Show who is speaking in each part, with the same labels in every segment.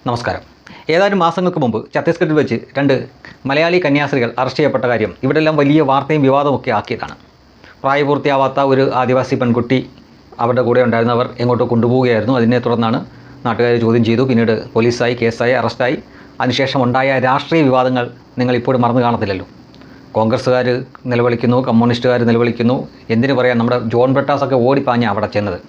Speaker 1: നമസ്കാരം. ഏതാനും മാസങ്ങൾക്ക് മുമ്പ് ഛത്തീസ്ഗഡിൽ വെച്ച് 2 മലയാളി കന്യാസ്ത്രീകൾ അറസ്റ്റ് ചെയ്യപ്പെട്ട കാര്യം ഇവിടെല്ലാം വലിയ വാർത്തയും വിവാദമൊക്കെ ആക്കിയതാണ്. പ്രായപൂർത്തിയാവാത്ത ഒരു ആദിവാസി പെൺകുട്ടി അവരുടെ കൂടെ ഉണ്ടായിരുന്നവർ എങ്ങോട്ടോ കൊണ്ടുപോവുകയായിരുന്നു. അതിനെ തുടർന്നാണ് നാട്ടുകാർ ചോദ്യം ചെയ്തു. പിന്നീട് പോലീസായി, കേസായി, അറസ്റ്റായി. അതിനുശേഷം ഉണ്ടായ രാഷ്ട്രീയ വിവാദങ്ങൾ നിങ്ങളിപ്പോഴും മറന്നു കാണത്തില്ലല്ലോ. കോൺഗ്രസ്സുകാർ നിലവിളിക്കുന്നു, കമ്മ്യൂണിസ്റ്റുകാർ നിലവിളിക്കുന്നു. എന്തിനു പറയാൻ, നമ്മുടെ ജോൺ ബ്രിട്ടാസൊക്കെ ഓടിപ്പാഞ്ഞ അവിടെ ചെന്നത്.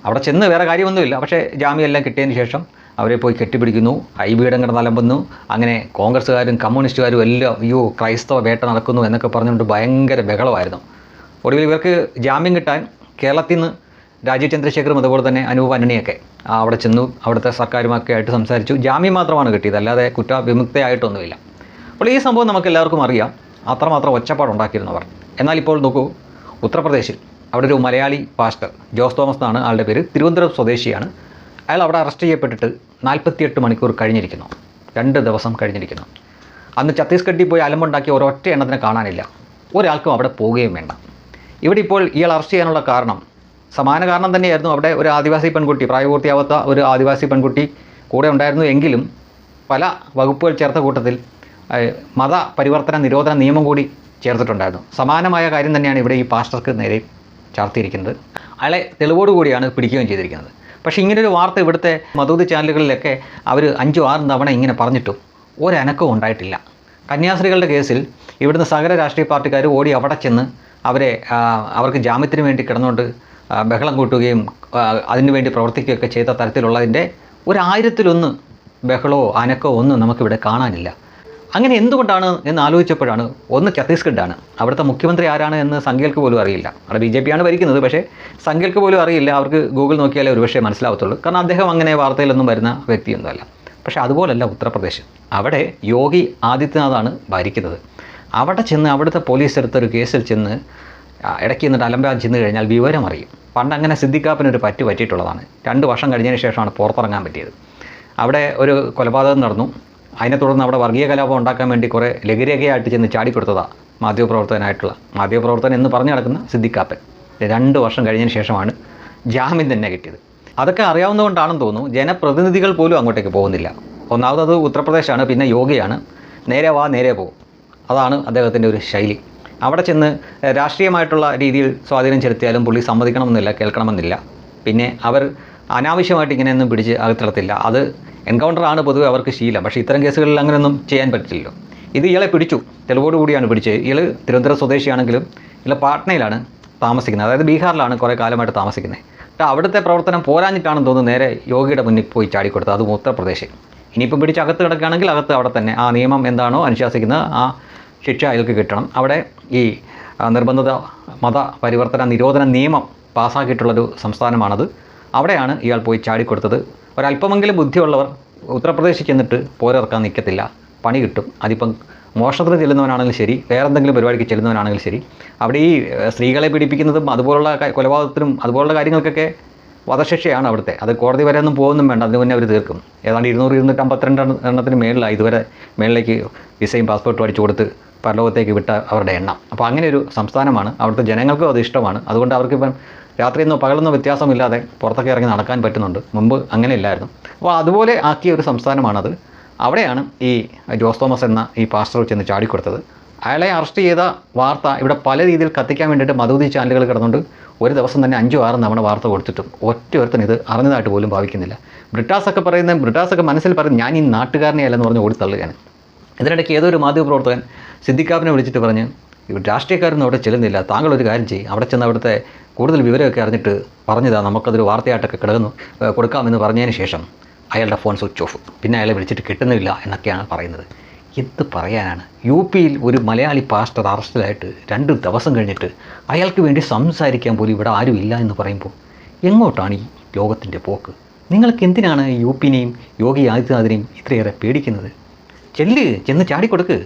Speaker 1: അവിടെ ചെന്ന് വേറെ കാര്യമൊന്നുമില്ല. പക്ഷേ ജാമ്യമെല്ലാം കിട്ടിയതിന് ശേഷം അവരെ പോയി കെട്ടിപ്പിടിക്കുന്നു, ഐബിയുടെ കിടന്ന് അലമ്പുന്നു. അങ്ങനെ കോൺഗ്രസ്സുകാരും കമ്മ്യൂണിസ്റ്റുകാരും എല്ലാം ക്രൈസ്തവ വേട്ട നടക്കുന്നു എന്നൊക്കെ പറഞ്ഞുകൊണ്ട് ഭയങ്കര ബഹളമായിരുന്നു. ഒടുവിൽ ഇവർക്ക് ജാമ്യം കിട്ടാൻ കേരളത്തിൽ നിന്ന് രാജീവ് ചന്ദ്രശേഖറും അതുപോലെ തന്നെ അനൂപ് ആന്റണിയൊക്കെ അവിടെ ചെന്നു. അവിടുത്തെ സർക്കാരുമൊക്കെ ആയിട്ട് സംസാരിച്ചു. ജാമ്യം മാത്രമാണ് കിട്ടിയത്, അല്ലാതെ കുറ്റവിമുക്തയായിട്ടൊന്നുമില്ല. അപ്പോൾ ഈ സംഭവം നമുക്ക് എല്ലാവർക്കും അറിയാം, അത്രമാത്രം ഒച്ചപ്പാടുണ്ടാക്കിയിരുന്നവർ. എന്നാൽ ഇപ്പോൾ നോക്കൂ, ഉത്തർപ്രദേശിൽ അവിടെ ഒരു മലയാളി പാസ്റ്റർ, ജോസ് തോമസ് എന്നാണ് ആളുടെ പേര്, തിരുവനന്തപുരം സ്വദേശിയാണ്. അയാൾ അവിടെ അറസ്റ്റ് ചെയ്യപ്പെട്ടിട്ട് 48 മണിക്കൂർ കഴിഞ്ഞിരിക്കുന്നു. 2 ദിവസം കഴിഞ്ഞിരിക്കുന്നു. അന്ന് ഛത്തീസ്ഗഡിൽ പോയി അലമ്പുണ്ടാക്കിയ ഒരൊറ്റ എണ്ണത്തിനെ കാണാനില്ല. ഒരാൾക്കും അവിടെ പോവുകയും വേണ്ട. ഇവിടെ ഇപ്പോൾ ഇയാൾ അറസ്റ്റ് ചെയ്യാനുള്ള കാരണം സമാന കാരണം തന്നെയായിരുന്നു. അവിടെ ഒരു ആദിവാസി പെൺകുട്ടി, പ്രായപൂർത്തിയാവാത്ത ഒരു ആദിവാസി പെൺകുട്ടി കൂടെ ഉണ്ടായിരുന്നു. എങ്കിലും പല വകുപ്പുകൾ ചേർത്ത കൂട്ടത്തിൽ മത പരിവർത്തന നിരോധന നിയമം കൂടി ചേർത്തിട്ടുണ്ടായിരുന്നു. സമാനമായ കാര്യം തന്നെയാണ് ഇവിടെ ഈ പാസ്റ്റർക്ക് നേരെ ചാർത്തിയിരിക്കുന്നത്. അയാളെ തെളിവോടുകൂടിയാണ് പിടിക്കുകയും ചെയ്തിരിക്കുന്നത്. പക്ഷേ ഇങ്ങനൊരു വാർത്ത ഇവിടുത്തെ മതൂതി ചാനലുകളിലൊക്കെ അവർ 5-6 തവണ ഇങ്ങനെ പറഞ്ഞിട്ടും ഒരനക്കവും ഉണ്ടായിട്ടില്ല. കന്യാസ്ത്രീകളുടെ കേസിൽ ഇവിടുന്ന് സകല രാഷ്ട്രീയ പാർട്ടിക്കാർ ഓടി അവിടെ ചെന്ന് അവർക്ക് ജാമ്യത്തിന് വേണ്ടി കിടന്നുകൊണ്ട് ബഹളം കൂട്ടുകയും അതിനുവേണ്ടി പ്രവർത്തിക്കുകയൊക്കെ ചെയ്ത തരത്തിലുള്ളതിൻ്റെ 1000-1 ബഹളമോ അനക്കമോ ഒന്നും നമുക്കിവിടെ കാണാനില്ല. അങ്ങനെ എന്തുകൊണ്ടാണ് എന്ന് ആലോചിച്ചപ്പോഴാണ്, ഒന്ന് ഛത്തീസ്ഗഡാണ്. അവിടുത്തെ മുഖ്യമന്ത്രി ആരാണ് എന്ന് സംഖ്യകൾക്ക് പോലും അറിയില്ല. അവിടെ BJP ആണ് ഭരിക്കുന്നത്. പക്ഷേ സംഖ്യകൾക്ക് പോലും അറിയില്ല. അവർക്ക് ഗൂഗിൾ നോക്കിയാലേ ഒരുപക്ഷേ മനസ്സിലാവത്തുള്ളൂ. കാരണം അദ്ദേഹം അങ്ങനെ വാർത്തയിലൊന്നും വരുന്ന വ്യക്തിയൊന്നുമല്ല. പക്ഷേ അതുപോലല്ല ഉത്തർപ്രദേശ്. അവിടെ യോഗി ആദിത്യനാഥാണ് ഭരിക്കുന്നത്. അവിടെ ചെന്ന് അവിടുത്തെ പോലീസ് എടുത്തൊരു കേസിൽ ചെന്ന് ഇടയ്ക്ക് നിന്നിട്ട് അലമ്പാൻ ചെന്ന് കഴിഞ്ഞാൽ വിവരം അറിയും. പണ്ട് അങ്ങനെ സിദ്ദിഖാപ്പിനൊരു പറ്റിയിട്ടുള്ളതാണ്. 2 വർഷം കഴിഞ്ഞതിന് ശേഷമാണ് പുറത്തിറങ്ങാൻ പറ്റിയത്. അവിടെ ഒരു കൊലപാതകം നടന്നു. അതിനെ തുടർന്ന് അവിടെ വർഗീയ കലാപം ഉണ്ടാക്കാൻ വേണ്ടി കുറേ ലഹരിയൊക്കെയായിട്ട് ചെന്ന് ചാടിക്കൊടുത്തതാണ് മാധ്യമപ്രവർത്തകൻ എന്ന് പറഞ്ഞു നടക്കുന്ന സിദ്ദിഖാപ്പൻ. 2 വർഷം കഴിഞ്ഞതിന് ശേഷമാണ് ജാമ്യം തന്നെ കിട്ടിയത്. അതൊക്കെ അറിയാവുന്നതുകൊണ്ടാണെന്ന് തോന്നുന്നു ജനപ്രതിനിധികൾ പോലും അങ്ങോട്ടേക്ക് പോകുന്നില്ല. ഒന്നാമത് ഉത്തർപ്രദേശാണ്, പിന്നെ യോഗിയാണ്. നേരെ വാ നേരെ പോകും. അതാണ് അദ്ദേഹത്തിൻ്റെ ഒരു ശൈലി. അവിടെ ചെന്ന് രാഷ്ട്രീയമായിട്ടുള്ള രീതിയിൽ സ്വാധീനം ചെലുത്തിയാലും പുള്ളി സമ്മതിക്കണമെന്നില്ല, കേൾക്കണമെന്നില്ല. പിന്നെ അവർ അനാവശ്യമായിട്ട് ഇങ്ങനെയൊന്നും പിടിച്ച് അകത്തിടത്തില്ല. അത് എൻകൗണ്ടറാണ് പൊതുവെ അവർക്ക് ശീലം. പക്ഷേ ഇത്തരം കേസുകളിൽ അങ്ങനെയൊന്നും ചെയ്യാൻ പറ്റില്ലല്ലോ. ഇത് ഇയാളെ പിടിച്ചു, തെളിവോടുകൂടിയാണ് പിടിച്ചത്. ഇയാൾ തിരുവനന്തപുരം സ്വദേശിയാണെങ്കിലും ഇയാൾ പാട്നയിലാണ് താമസിക്കുന്നത്, അതായത് ബീഹാറിലാണ് കുറേ കാലമായിട്ട് താമസിക്കുന്നത്. പക്ഷേ അവിടുത്തെ പ്രവർത്തനം പോരാഞ്ഞിട്ടാണെന്ന് തോന്നുന്നു നേരെ യോഗിയുടെ മുന്നിൽ പോയി ചാടിക്കൊടുത്തത്, അതും ഉത്തർപ്രദേശിൽ. ഇനിയിപ്പം പിടിച്ച് അകത്ത് കിടക്കുകയാണെങ്കിൽ അകത്ത് അവിടെ തന്നെ ആ നിയമം എന്താണോ അനുശാസിക്കുന്നത് ആ ശിക്ഷ അയാൾക്ക് കിട്ടണം. അവിടെ ഈ നിർബന്ധിത മത പരിവർത്തന നിരോധന നിയമം പാസ്സാക്കിയിട്ടുള്ളൊരു സംസ്ഥാനമാണത്. അവിടെയാണ് ഇയാൾ പോയി ചാടിക്കൊടുത്തത്. ഒരല്പമെങ്കിലും ബുദ്ധിയുള്ളവർ ഉത്തർപ്രദേശിൽ ചെന്നിട്ട് പോരിറക്കാൻ നിൽക്കത്തില്ല, പണി കിട്ടും. അതിപ്പം മോഷണത്തിന് ചെല്ലുന്നവനാണെങ്കിലും ശരി, വേറെ എന്തെങ്കിലും പരിപാടിക്ക് ചെല്ലുന്നവനാണെങ്കിലും ശരി, അവിടെ ഈ സ്ത്രീകളെ പീഡിപ്പിക്കുന്നതും അതുപോലുള്ള കൊലപാതകത്തിനും അതുപോലുള്ള കാര്യങ്ങൾക്കൊക്കെ വധശിക്ഷയാണ് അവിടുത്തെ. അത് കോടതി വരെ ഒന്നും പോകുന്നും വേണ്ട, അതിന് മുന്നേ അവർ തീർക്കും. ഏതാണ്ട് 252 എണ്ണത്തിന് മേളിലായി ഇതുവരെ മേളിലേക്ക് വിസയും പാസ്പോർട്ടും അടിച്ചു കൊടുത്ത് പരലോകത്തേക്ക് വിട്ട അവരുടെ എണ്ണം. അപ്പോൾ അങ്ങനെ ഒരു സംസ്ഥാനമാണ്. അവിടുത്തെ ജനങ്ങൾക്കും അത് ഇഷ്ടമാണ്. അതുകൊണ്ട് അവർക്കിപ്പം രാത്രിയെന്നോ പകലെന്നോ വ്യത്യാസമില്ലാതെ പുറത്തൊക്കെ ഇറങ്ങി നടക്കാൻ പറ്റുന്നുണ്ട്. മുമ്പ് അങ്ങനെ ഇല്ലായിരുന്നു. അപ്പോൾ അതുപോലെ ആക്കിയ ഒരു സംസ്ഥാനമാണത്. അവിടെയാണ് ഈ ജോസ് തോമസ് എന്ന ഈ പാസ്റ്റർ ചെന്ന് ചാടിക്കൊടുത്തത്. അയാളെ അറസ്റ്റ് ചെയ്ത വാർത്ത ഇവിടെ പല രീതിയിൽ കത്തിക്കാൻ വേണ്ടിയിട്ട് മതൂതി ചാനലുകൾ കിടന്നുകൊണ്ട് ഒരു ദിവസം തന്നെ 5-6 തവണ വാർത്ത കൊടുത്തിട്ടും ഒറ്റൊരുത്തൻ ഇത് അറിഞ്ഞതായിട്ട് പോലും ഭാവിക്കുന്നില്ല. ബ്രിട്ടാസൊക്കെ മനസ്സിൽ പറയും ഞാൻ ഈ നാട്ടുകാരനെ അല്ലെന്ന് പറഞ്ഞ് ഓടിത്തള്ളുകയാണ്. ഇതിനിടയ്ക്ക് ഏതൊരു മാധ്യമപ്രവർത്തകൻ സിദ്ദിഖാപ്പിനെ വിളിച്ചിട്ട് പറഞ്ഞ് രാഷ്ട്രീയക്കാരൊന്നും അവിടെ ചെല്ലുന്നില്ല, താങ്കളൊരു കാര്യം ചെയ്യും, അവിടെ ചെന്ന് അവിടുത്തെ കൂടുതൽ വിവരമൊക്കെ അറിഞ്ഞിട്ട് പറഞ്ഞതാ, നമുക്കതൊരു വാർത്തയായിട്ടൊക്കെ കൊടുക്കാമെന്ന് പറഞ്ഞതിന് ശേഷം അയാളുടെ ഫോൺ സ്വിച്ച് ഓഫ്. പിന്നെ അയാളെ വിളിച്ചിട്ട് കിട്ടുന്നില്ല എന്നൊക്കെയാണ് പറയുന്നത്. എന്ത് പറയാനാണ്? UPയിൽ ഒരു മലയാളി പാസ്റ്റർ അറസ്റ്റിലായിട്ട് 2 ദിവസം കഴിഞ്ഞിട്ട് അയാൾക്ക് വേണ്ടി സംസാരിക്കാൻ പോലും ഇവിടെ ആരും ഇല്ല എന്ന് പറയുമ്പോൾ എങ്ങോട്ടാണ് ഈ ലോകത്തിൻ്റെ പോക്ക്? നിങ്ങൾക്ക് എന്തിനാണ് UPനെയും യോഗി ആദിത്യനാഥിനെയും ഇത്രയേറെ പേടിക്കുന്നത്? ചെന്ന് ചാടിക്കൊടുക്ക്.